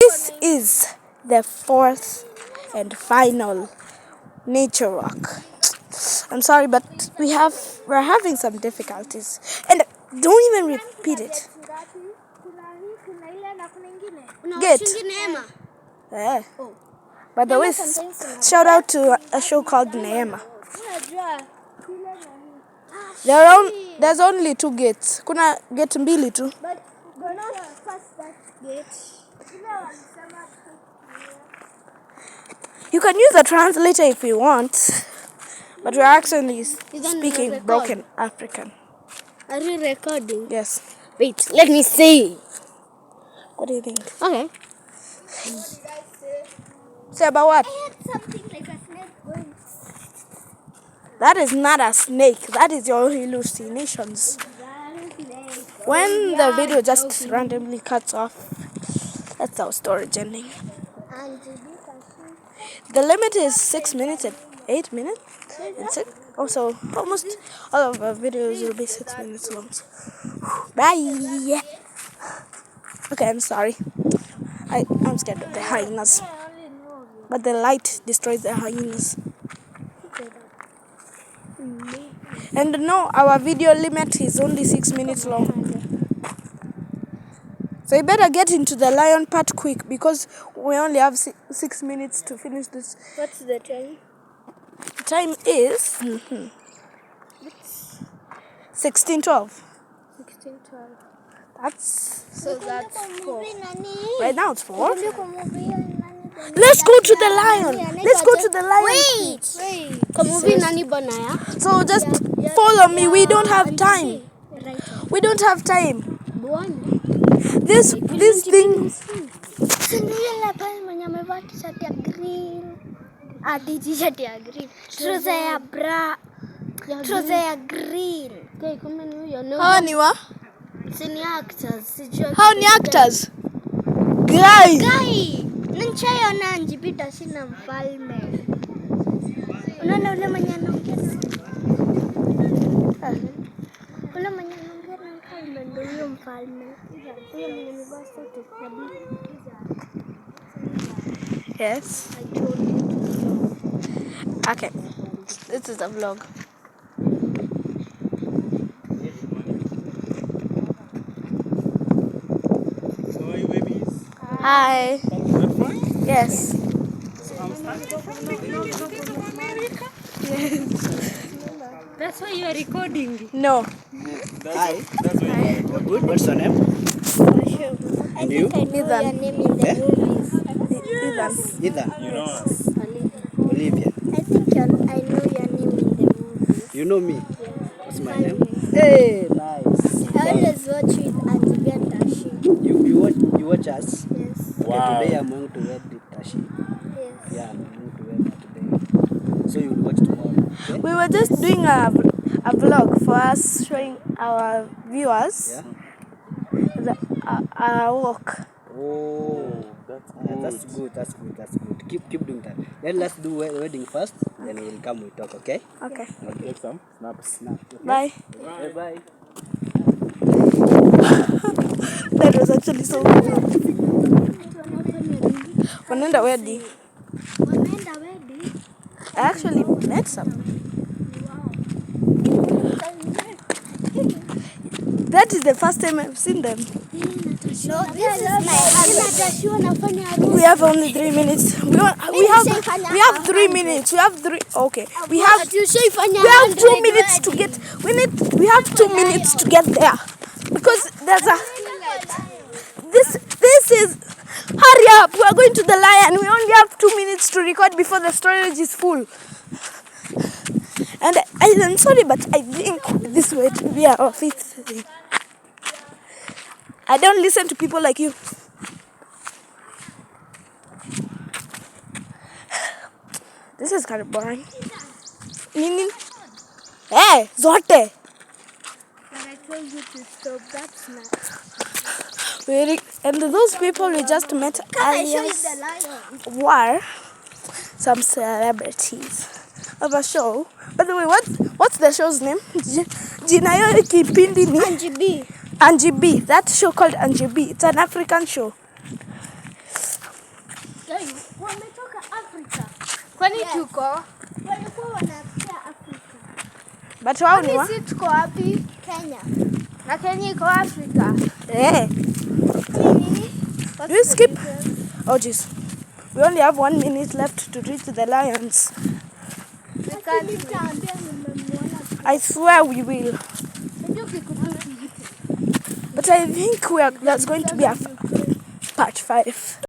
this is the fourth and final nature walk. I'm sorry, but we're having some difficulties, and don't even repeat it. Get. By the way, shout out to a show called Neema. There's only 2 gates. Kuna gate mbili tu. You can use a translator if you want, but we're actually speaking broken African. Are you recording? Yes. Wait, let me see. What do you think? Okay. Say about what? I had something like a snake going. That is not a snake. That is your hallucinations. When the video just randomly cuts off, that's our storage ending. The limit is 6 minutes and 8 minutes. Also, almost all of our videos will be 6 minutes long. Bye. Okay, I'm sorry. I'm scared of the hyenas. But the light destroys the hyenas. And no, our video limit is only 6 minutes long. So you better get into the lion part quick because we only have 6 minutes to finish this. What's the time? The time is 16:12. 16:12. That's 4. Right now it's 4. Let's go to the lion. Let's go to the lion. Wait. Kamuvi nani banaya? So just follow me. We don't have time. We don't have time. This thing. Sindiela pale mwenye amevaa t-shirt ya green. T-shirt ya green. Trouser ya trouser ya green. Okay, kumbe ni huyo. How ni wa? Sini actors. Sijui. How ni actors? Guy. Nanchayo nanjipita sina mfalme. Unaona ule mwenye anaongea. Ule mwenye anaongea na mfalme ndio huyo mfalme. Huyo mwenye amevaa suti ya blue. Yes. I told you. Okay. This is a vlog. So are you babies? Hi. You're fine? Yes. That's why you are recording. No. Hi. That's what You're good. What's your name? And you? I know your name in the movies. Ethan. you know us. Olivia. I think I know your name in the movies. You know me? Yeah. What's my name? Hey, nice. I always watch with Anjibia and Tashi. You watch us? Yes. Wow. Okay, today I'm going to wear the tashi. Yes. Yeah, I'm going to wear that today. So you'll watch tomorrow. Okay? We were just doing a vlog for us, showing our viewers Yeah. our walk. Oh, that's good. That's good. Keep doing that. Then let's do wedding first. Then we'll come. We talk. Okay? Okay. Take some snaps. Okay? Bye. Okay, bye. That was actually so cool. Wanaenda wedding. I actually met some. That is the first time I've seen them. No, this is my husband. We have only 3 minutes. We have 3 minutes. We have 3. Okay. We have 2 minutes to get. We have 2 minutes to get there because there's a. This is. Hurry up! We are going to the lion. We only have 2 minutes to record before the storage is full. And I'm sorry, but I think this way to be our 5th thing. I don't listen to people like you. This is kind of boring. Nini? Hey, zote. But I told you to stop. That's not. And those people we just met earlier were some celebrities of a show. By the way, what's the show's name? Jina yo kipindi ni Angie B. Angie B. That show called Angie B. It's an African show. Wametoka Afrika. Kwani tuko? Walikuwa wanapitia Afrika. But wao ni wa? Sisi tuko wapi? Kenya. Na Kenya iko Afrika. Eh. Do you What's skip? the difference? Oh jeez. We only have 1 minute left to reach the lions. I swear we will. But I think that's going to be a part 5.